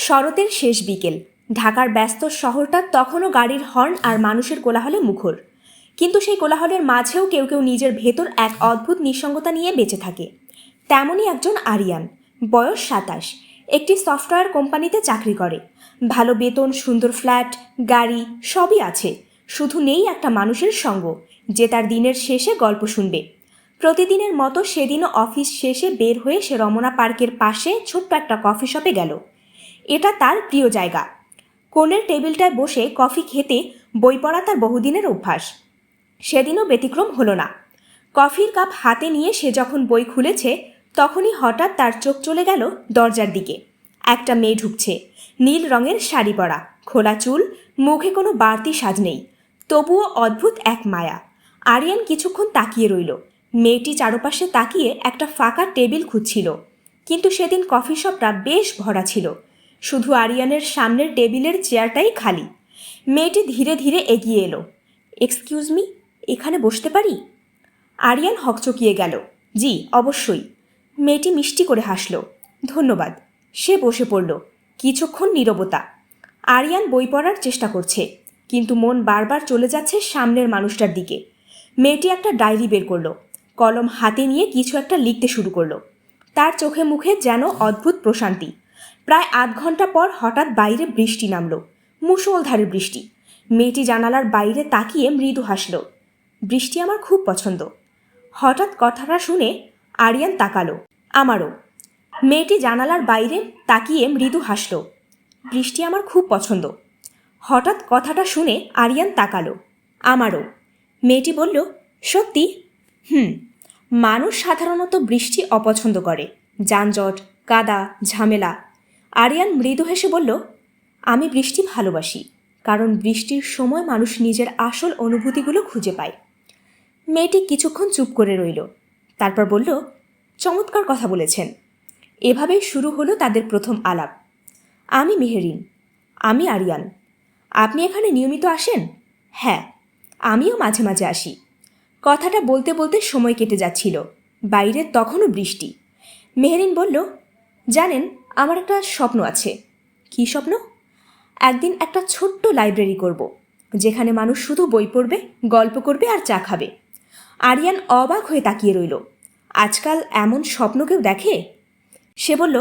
শরতের শেষ বিকেল। ঢাকার ব্যস্ত শহরটা তখনও গাড়ির হর্ন আর মানুষের কোলাহলে মুখর। কিন্তু সেই কোলাহলের মাঝেও কেউ কেউ নিজের ভেতর এক অদ্ভুত নিঃসঙ্গতা নিয়ে বেঁচে থাকে। তেমনই একজন আরিয়ান, বয়স 27, একটি সফটওয়্যার কোম্পানিতে চাকরি করে। ভালো বেতন, সুন্দর ফ্ল্যাট, গাড়ি সবই আছে, শুধু নেই একটা মানুষের সঙ্গ যে তার দিনের শেষে গল্প শুনবে। প্রতিদিনের মতো সেদিনও অফিস শেষে বের হয়ে সে রমনা পার্কের পাশে ছোট্ট একটা কফি শপে গেল। এটা তার প্রিয় জায়গা। কোণের টেবিলটায় বসে কফি খেতে বই পড়া তার বহুদিনের অভ্যাস। সেদিনও ব্যতিক্রম হলো না। কফির কাপ হাতে নিয়ে সে যখন বই খুলেছে, তখনই হঠাৎ তার চোখ চলে গেল দরজার দিকে। একটা মেয়ে ঢুকছে, নীল রঙের শাড়ি পরা, খোলা চুল, মুখে কোনো বাড়তি সাজ নেই, তবুও অদ্ভুত এক মায়া। আরিয়ান কিছুক্ষণ তাকিয়ে রইল। মেয়েটি চারপাশে তাকিয়ে একটা ফাঁকা টেবিল খুঁজছিল, কিন্তু সেদিন কফি শপটা বেশ ভরা ছিল। শুধু আরিয়ানের সামনের টেবিলের চেয়ারটাই খালি। মেয়েটি ধীরে ধীরে এগিয়ে এলো। এক্সকিউজ মি, এখানে বসতে পারি? আরিয়ান হকচকিয়ে গেল। জি, অবশ্যই। মেয়েটি মিষ্টি করে হাসল। ধন্যবাদ। সে বসে পড়ল। কিছুক্ষণ নীরবতা। আরিয়ান বই পড়ার চেষ্টা করছে, কিন্তু মন বারবার চলে যাচ্ছে সামনের মানুষটার দিকে। মেয়েটি একটা ডায়েরি বের করল, কলম হাতে নিয়ে কিছু একটা লিখতে শুরু করলো। তার চোখে মুখে যেন অদ্ভুত প্রশান্তি। প্রায় আধ ঘন্টা পর হঠাৎ বাইরে বৃষ্টি নামল, মুষলধারে বৃষ্টি। মেয়েটি জানালার বাইরে তাকিয়ে মৃদু হাসল। বৃষ্টি আমার খুব পছন্দ। হঠাৎ কথাটা শুনে আরিয়ান তাকালো। আমারও। মেয়েটি জানালার বাইরে তাকিয়ে মৃদু হাসল। বৃষ্টি আমার খুব পছন্দ। হঠাৎ কথাটা শুনে আরিয়ান তাকালো। আমারও। মেয়েটি বলল, সত্যি? মানুষ সাধারণত বৃষ্টি অপছন্দ করে, যানজট, কাদা, ঝামেলা। আরিয়ান মৃদু হেসে বলল, আমি বৃষ্টি ভালোবাসি, কারণ বৃষ্টির সময় মানুষ নিজের আসল অনুভূতিগুলো খুঁজে পায়। মেয়েটি কিছুক্ষণ চুপ করে রইল, তারপর বলল, চমৎকার কথা বলেছেন। এভাবেই শুরু হলো তাদের প্রথম আলাপ। আমি মেহেরিন। আমি আরিয়ান। আপনি এখানে নিয়মিত আসেন? হ্যাঁ, আমিও মাঝে মাঝে আসি। কথাটা বলতে বলতে সময় কেটে যাচ্ছিল। বাইরে তখনও বৃষ্টি। মেহেরিন বলল, জানেন, আমার একটা স্বপ্ন আছে। কী স্বপ্ন? একদিন একটা ছোট্ট লাইব্রেরি করব, যেখানে মানুষ শুধু বই পড়বে, গল্প করবে আর চা খাবে। আরিয়ান অবাক হয়ে তাকিয়ে রইল। আজকাল এমন স্বপ্ন কেউ দেখে? সে বলল,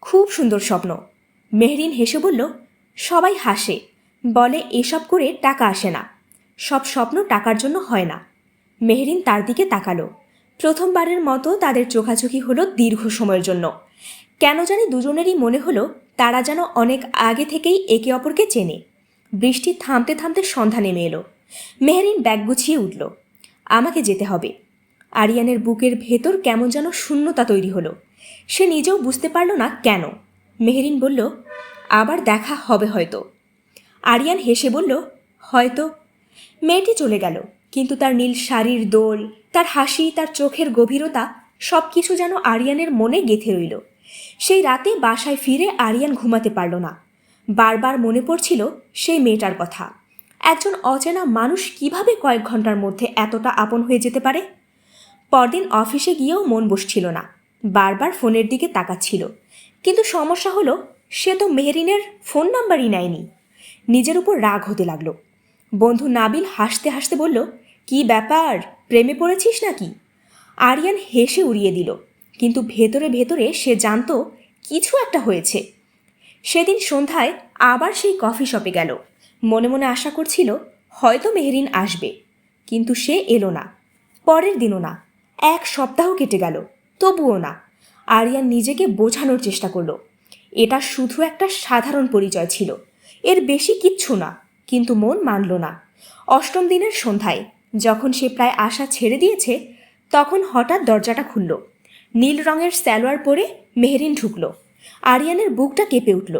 খুব সুন্দর স্বপ্ন। মেহরিন হেসে বলল, সবাই হাসে, বলে এসব করে টাকা আসে না। সব স্বপ্ন টাকার জন্য হয় না। মেহরিন তার দিকে তাকালো। প্রথমবারের মতো তাদের চোখাচোখি হলো দীর্ঘ সময়ের জন্য। কেন জানি দুজনেরই মনে হলো তারা যেন অনেক আগে থেকেই একে অপরকে চেনে। বৃষ্টি থামতে থামতে সন্ধ্যা নেমে এলো। মেহরিন ব্যাগ গুছিয়ে উঠল। আমাকে যেতে হবে। আরিয়ানের বুকের ভেতর কেমন যেন শূন্যতা তৈরি হলো। সে নিজেও বুঝতে পারল না কেন। মেহরিন বলল, আবার দেখা হবে হয়তো। আরিয়ান হেসে বলল, হয়তো। মেয়েটি চলে গেল, কিন্তু তার নীল শাড়ির দোল, তার হাসি, তার চোখের গভীরতা সব কিছু যেন আরিয়ানের মনে গেঁথে রইল। সেই রাতে বাসায় ফিরে আরিয়ান ঘুমাতে পারল না। বারবার মনে পড়ছিল সেই মেয়েটার কথা। একজন অচেনা মানুষ কিভাবে কয়েক ঘন্টার মধ্যে এতটা আপন হয়ে যেতে পারে? পরদিন অফিসে গিয়েও মন বসছিল না। বারবার ফোনের দিকে তাকাচ্ছিল, কিন্তু সমস্যা হলো সে তো মেহরিনের ফোন নাম্বারই নেয়নি। নিজের উপর রাগ হতে লাগলো। বন্ধু নাবিল হাসতে হাসতে বলল, কি ব্যাপার, প্রেমে পড়েছিস নাকি? আরিয়ান হেসে উড়িয়ে দিল, কিন্তু ভেতরে ভেতরে সে জানত কিছু একটা হয়েছে। সেদিন সন্ধ্যায় আবার সেই কফি শপে গেল। মনে মনে আশা করছিল হয়তো মেহরিন আসবে, কিন্তু সে এলো না। পরের দিনও না। এক সপ্তাহ কেটে গেল, তবুও না। আরিয়ান নিজেকে বোঝানোর চেষ্টা করলো এটা শুধু একটা সাধারণ পরিচয় ছিল, এর বেশি কিচ্ছু না, কিন্তু মন মানল না। অষ্টম দিনের সন্ধ্যায় যখন সে প্রায় আশা ছেড়ে দিয়েছে, তখন হঠাৎ দরজাটা খুলল। নীল রঙের সালোয়ার পরে মেহরিন ঢুকল। আরিয়ানের বুকটা কেঁপে উঠল।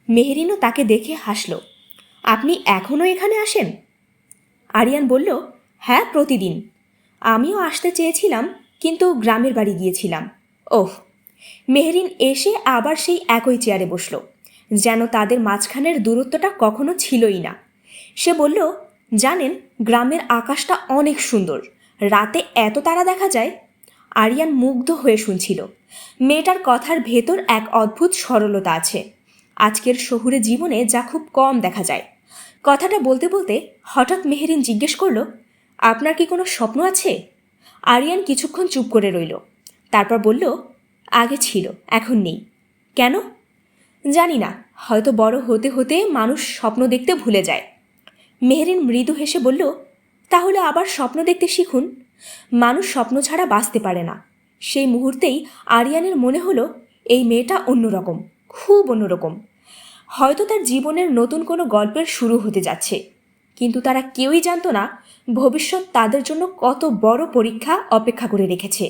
মেহরিনও তাকে দেখে হাসল। আপনি এখনও এখানে আসেন? আরিয়ান বলল, হ্যাঁ, প্রতিদিন। আমিও আসতে চেয়েছিলাম, কিন্তু গ্রামের বাড়ি গিয়েছিলাম। ওহ। মেহরিন এসে আবার সেই একই চেয়ারে বসল, যেন তাদের মাঝখানের দূরত্বটা কখনো ছিলই না। সে বলল, জানেন, গ্রামের আকাশটা অনেক সুন্দর, রাতে এত তারা দেখা যায়। আরিয়ান মুগ্ধ হয়ে শুনছিল। মেয়েটার কথার ভেতর এক অদ্ভুত সরলতা আছে। আজকের শহুরে জীবনে যা খুব কম দেখা যায়। কথাটা বলতে বলতে হঠাৎ মেহেরিন জিজ্ঞেস করল, আপনার কি কোনো স্বপ্ন আছে? আরিয়ান কিছুক্ষণ চুপ করে রইল। তারপর বলল, আগে ছিল, এখন নেই। কেন? জানি না, হয়তো বড় হতে হতে মানুষ স্বপ্ন দেখতে ভুলে যায়। মেহেরিন মৃদু হেসে বলল, তাহলে আবার স্বপ্ন দেখতে শিখুন। মানুষ স্বপ্ন ছাড়া বাঁচতে পারে না। সেই মুহূর্তেই আরিয়ানের মনে হলো এই মেয়েটা অন্যরকম, খুব অন্যরকম। হয়তো তার জীবনের নতুন কোনো গল্পের শুরু হতে যাচ্ছে, কিন্তু তারা কেউই জানতো না ভবিষ্যৎ তাদের জন্য কত বড় পরীক্ষা অপেক্ষা করে রেখেছে।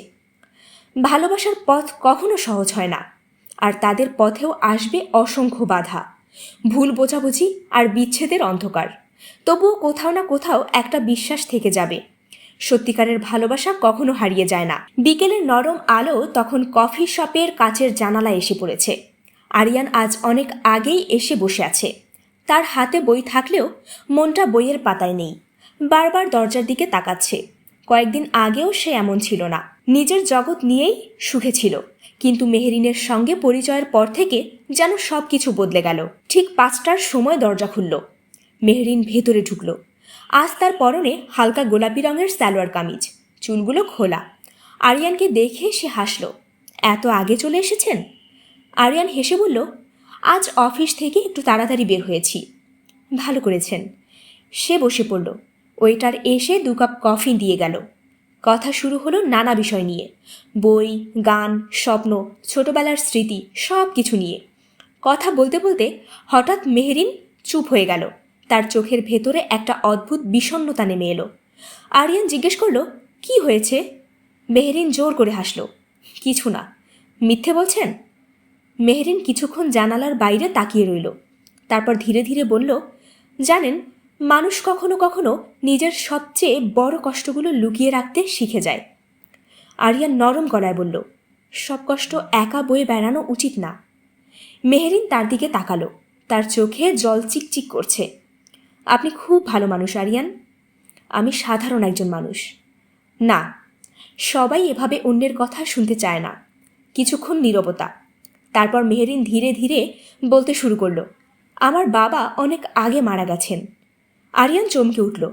ভালোবাসার পথ কখনো সহজ হয় না, আর তাদের পথেও আসবে অসংখ্য বাধা, ভুল বোঝাবুঝি আর বিচ্ছেদের অন্ধকার। তবুও কোথাও না কোথাও একটা বিশ্বাস থেকে যাবে, সত্যিকারের ভালোবাসা কখনো হারিয়ে যায় না। বিকেলের নরম আলো তখন কফি শপের কাচের জানালায় এসে পড়েছে। আরিয়ান আজ অনেক আগেই এসে বসে আছে। তার হাতে বই থাকলেও মনটা বইয়ের পাতায় নেই। বারবার দরজার দিকে তাকাচ্ছে। কয়েকদিন আগেও সে এমন ছিল না, নিজের জগৎ নিয়েই সুখে ছিল। কিন্তু মেহেরিনের সঙ্গে পরিচয়ের পর থেকে যেন সব কিছু বদলে গেল। ঠিক 5টার সময় দরজা খুলল। মেহেরিন ভেতরে ঢুকল। আজ তার পরনে হালকা গোলাপি রঙের সালোয়ার কামিজ, চুলগুলো খোলা। আরিয়ানকে দেখে সে হাসল। এত আগে চলে এসেছেন? আরিয়ান হেসে বলল, আজ অফিস থেকে একটু তাড়াতাড়ি বের হয়েছি। ভালো করেছেন। সে বসে পড়ল। ওয়েটার এসে 2 কাপ কফি দিয়ে গেল। কথা শুরু হলো নানা বিষয় নিয়ে, বই, গান, স্বপ্ন, ছোটবেলার স্মৃতি, সব কিছু নিয়ে। কথা বলতে বলতে হঠাৎ মেহেরিন চুপ হয়ে গেল। তার চোখের ভেতরে একটা অদ্ভুত বিষণ্ণতা নেমে এলো। আরিয়ান জিজ্ঞেস করল, কি হয়েছে? মেহেরিন জোর করে হাসল। কিছু না। মিথ্যে বলছেন? মেহেরিন কিছুক্ষণ জানালার বাইরে তাকিয়ে রইল। তারপর ধীরে ধীরে বলল, জানেন, মানুষ কখনো কখনো নিজের সবচেয়ে বড় কষ্টগুলো লুকিয়ে রাখতে শিখে যায়। আরিয়ান নরম গলায় বলল, সব কষ্ট একা বয়ে বেড়ানো উচিত না। মেহেরিন তার দিকে তাকালো। তার চোখে জল চিকচিক করছে। আপনি খুব ভালো মানুষ আরিয়ান। আমি সাধারণ একজন মানুষ। না, সবাই এভাবে অন্যের কথা শুনতে চায় না। কিছুক্ষণ নীরবতা। তারপর মেহেরিন ধীরে ধীরে বলতে শুরু করল, আমার বাবা অনেক আগে মারা গেছেন। আরিয়ান চমকে উঠল।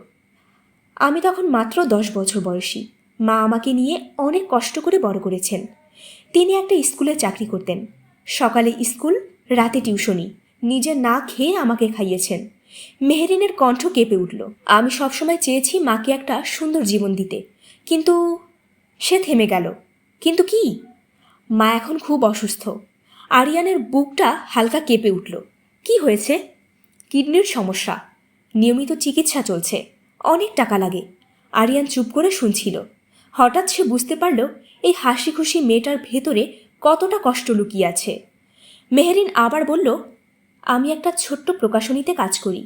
আমি তখন মাত্র 10 বছর বয়সী। মা আমাকে নিয়ে অনেক কষ্ট করে বড় করেছেন। তিনি একটা স্কুলে চাকরি করতেন। সকালে স্কুল, রাতে টিউশনি। নিজে না খেয়ে আমাকে খাইয়েছেন। মেহেরিনের কণ্ঠ কেঁপে উঠল। আমি সবসময় চেয়েছি মাকে একটা সুন্দর জীবন দিতে, কিন্তু... সে থেমে গেল। কিন্তু কি? মা এখন খুব অসুস্থ। আরিয়ানের বুকটা হালকা কেঁপে উঠল। কি হয়েছে? কিডনির সমস্যা। নিয়মিত চিকিৎসা চলছে। অনেক টাকা লাগে। আরিয়ান চুপ করে শুনছিল। হঠাৎ সে বুঝতে পারল এই হাসি খুশি মেয়েটার ভেতরে কতটা কষ্ট লুকিয়ে আছে। মেহেরিন আবার বলল, আমি একটা ছোট্ট প্রকাশনীতে কাজ করি।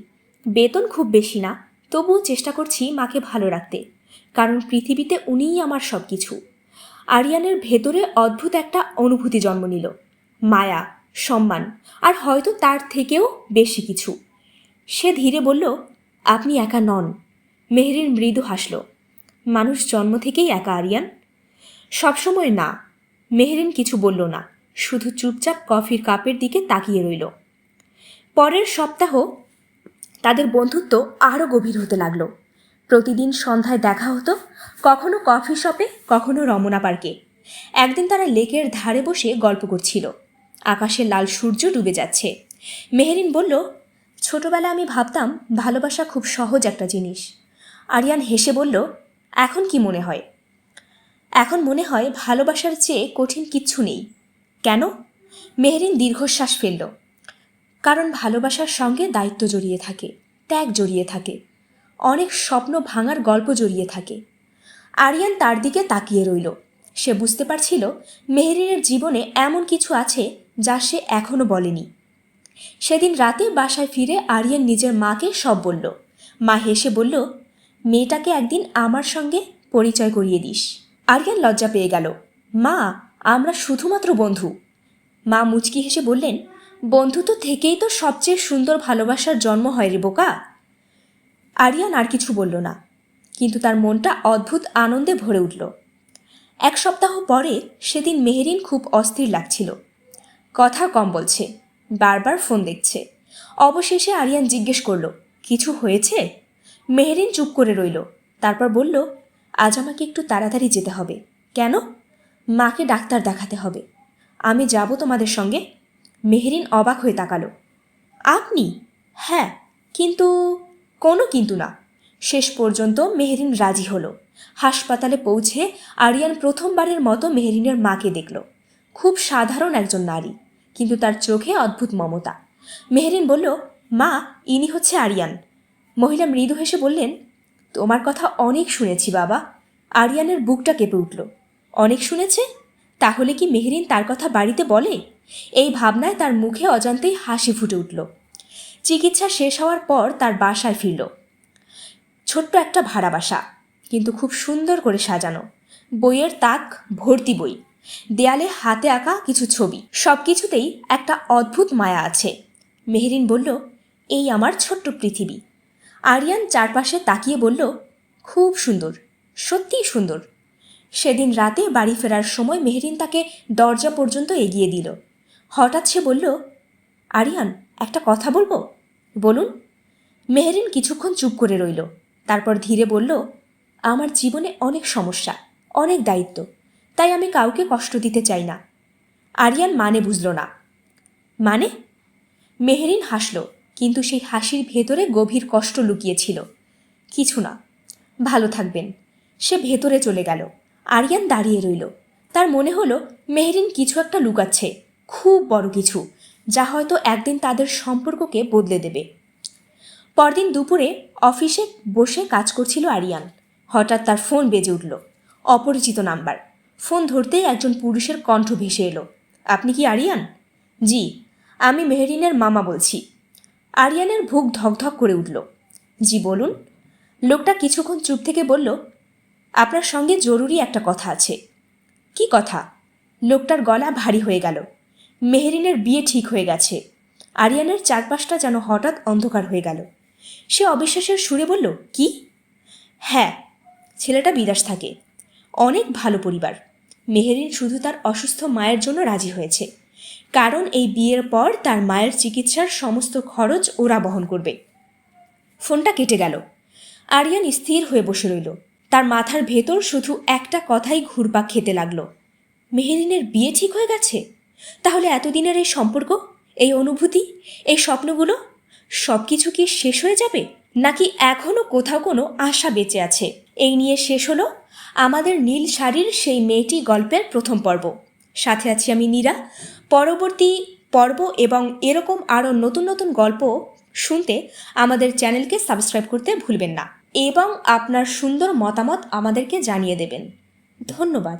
বেতন খুব বেশি না, তবুও চেষ্টা করছি মাকে ভালো রাখতে, কারণ পৃথিবীতে উনিই আমার সব কিছু। আরিয়ানের ভেতরে অদ্ভুত একটা অনুভূতি জন্ম নিল, মায়া, সম্মান, আর হয়তো তার থেকেও বেশি কিছু। সে ধীরে বলল, আপনি একা নন। মেহেরিন মৃদু হাসল। মানুষ জন্ম থেকেই একা আরিয়ান। সবসময় না। মেহেরিন কিছু বলল না, শুধু চুপচাপ কফির কাপের দিকে তাকিয়ে রইল। পরের সপ্তাহ তাদের বন্ধুত্ব আরও গভীর হতে লাগল। প্রতিদিন সন্ধ্যায় দেখা হতো, কখনো কফি শপে, কখনো রমনা পার্কে। একদিন তারা লেকের ধারে বসে গল্প করছিল। আকাশে লাল সূর্য ডুবে যাচ্ছে। মেহেরিন বলল, ছোটবেলা আমি ভাবতাম ভালোবাসা খুব সহজ একটা জিনিস। আরিয়ান হেসে বলল, এখন কি মনে হয়? এখন মনে হয় ভালোবাসার চেয়ে কঠিন কিচ্ছু নেই। কেন? মেহেরিন দীর্ঘশ্বাস ফেলল। কারণ ভালোবাসার সঙ্গে দায়িত্ব জড়িয়ে থাকে, ত্যাগ জড়িয়ে থাকে, অনেক স্বপ্ন ভাঙার গল্প জড়িয়ে থাকে। আরিয়ান তার দিকে তাকিয়ে রইল। সে বুঝতে পারছিল মেহেরিনের জীবনে এমন কিছু আছে যা সে এখনও বলেনি। সেদিন রাতে বাসায় ফিরে আরিয়ান নিজের মাকে সব বলল। মা হেসে বলল, মেয়েটাকে একদিন আমার সঙ্গে পরিচয় করিয়ে দিস। আরিয়ান লজ্জা পেয়ে গেল। মা, আমরা শুধুমাত্র বন্ধু। মা মুচকি হেসে বললেন, বন্ধুত্ব থেকেই তো সবচেয়ে সুন্দর ভালোবাসার জন্ম হয় রে বোকা। আরিয়ান আর কিছু বলল না, কিন্তু তার মনটা অদ্ভুত আনন্দে ভরে উঠল। 1 সপ্তাহ পরে সেদিন মেহেরিন খুব অস্থির লাগছিল। কথা কম বলছে, বারবার ফোন দেখছে। অবশেষে আরিয়ান জিজ্ঞেস করলো, কিছু হয়েছে? মেহেরিন চুপ করে রইল। তারপর বলল, আজ আমাকে একটু তাড়াতাড়ি যেতে হবে। কেন? মাকে ডাক্তার দেখাতে হবে। আমি যাব তোমাদের সঙ্গে? মেহেরিন অবাক হয়ে তাকালো। আপনি? হ্যাঁ, কিন্তু কোনো কিন্তু না। শেষ পর্যন্ত মেহেরিন রাজি হলো। হাসপাতালে পৌঁছে আরিয়ান প্রথমবারের মতো মেহেরিনের মাকে দেখল। খুব সাধারণ একজন নারী, কিন্তু তার চোখে অদ্ভুত মমতা। মেহেরিন বলল, মা, ইনি হচ্ছে আরিয়ান। মহিলা মৃদু হেসে বললেন, তোমার কথা অনেক শুনেছি বাবা। আরিয়ানের বুকটা কেঁপে উঠল। অনেক শুনেছে? তাহলে কি মেহেরিন তার কথা বাড়িতে বলে? এই ভাবনায় তার মুখে অজান্তেই হাসি ফুটে উঠল। চিকিৎসা শেষ হওয়ার পর তার বাসায় ফিরল। ছোট্ট একটা ভাড়া বাসা, কিন্তু খুব সুন্দর করে সাজানো। বইয়ের তাক ভর্তি বই, দেয়ালে হাতে আঁকা কিছু ছবি, সব কিছুতেই একটা অদ্ভুত মায়া আছে। মেহেরিন বলল, এই আমার ছোট্ট পৃথিবী। আরিয়ান চারপাশে তাকিয়ে বলল, খুব সুন্দর, সত্যিই সুন্দর। সেদিন রাতে বাড়ি ফেরার সময় মেহেরিন তাকে দরজা পর্যন্ত এগিয়ে দিল। হঠাৎ সে বলল, আরিয়ান, একটা কথা বলবো? বলুন। মেহেরিন কিছুক্ষণ চুপ করে রইল। তারপর ধীরে বলল, আমার জীবনে অনেক সমস্যা, অনেক দায়িত্ব, তাই আমি কাউকে কষ্ট দিতে চাই না। আরিয়ান মানে বুঝল না। মানে? মেহেরিন হাসল, কিন্তু সেই হাসির ভেতরে গভীর কষ্ট লুকিয়েছিল। কিছু না, ভালো থাকবেন। সে ভেতরে চলে গেল। আরিয়ান দাঁড়িয়ে রইল। তার মনে হলো মেহেরিন কিছু একটা লুকাচ্ছে, খুব বড় কিছু, যা হয়তো একদিন তাদের সম্পর্ককে বদলে দেবে। পরদিন দুপুরে অফিসে বসে কাজ করছিল আরিয়ান। হঠাৎ তার ফোন বেজে উঠল। অপরিচিত নাম্বার। ফোন ধরতেই একজন পুরুষের কণ্ঠ ভেসে এলো। আপনি কি আরিয়ান? জি, আমি মেহেরিনের মামা বলছি। আরিয়ানের বুক ধকধক করে উঠল। জি বলুন। লোকটা কিছুক্ষণ চুপ থেকে বলল, আপনার সঙ্গে জরুরি একটা কথা আছে। কি কথা? লোকটার গলা ভারী হয়ে গেল। মেহেরিনের বিয়ে ঠিক হয়ে গেছে। আরিয়ানের চারপাশটা যেন হঠাৎ অন্ধকার হয়ে গেল। সে অবিশ্বাসের সুরে বলল, কি? হ্যাঁ, ছেলেটা বিদেশ থাকে, অনেক ভালো পরিবার। মেহেরিন শুধু তার অসুস্থ মায়ের জন্য রাজি হয়েছে, কারণ এই বিয়ের পর তার মায়ের চিকিৎসার সমস্ত খরচ ওরা বহন করবে। ফোনটা কেটে গেল। আরিয়ান স্থির হয়ে বসে রইল। তার মাথার ভেতর শুধু একটা কথাই ঘুরপাক খেতে লাগলো, মেহেরিনের বিয়ে ঠিক হয়ে গেছে। তাহলে এতদিনের এই সম্পর্ক, এই অনুভূতি, এই স্বপ্নগুলো সব কিছু কি শেষ হয়ে যাবে, নাকি এখনও কোথাও কোনো আশা বেঁচে আছে? এই নিয়ে শেষ হলো আমাদের নীল শাড়ির সেই মেয়েটি গল্পের প্রথম পর্ব। সাথে আছি আমি নীরা। পরবর্তী পর্ব এবং এরকম আরও নতুন নতুন গল্প শুনতে আমাদের চ্যানেলকে সাবস্ক্রাইব করতে ভুলবেন না এবং আপনার সুন্দর মতামত আমাদেরকে জানিয়ে দেবেন। ধন্যবাদ।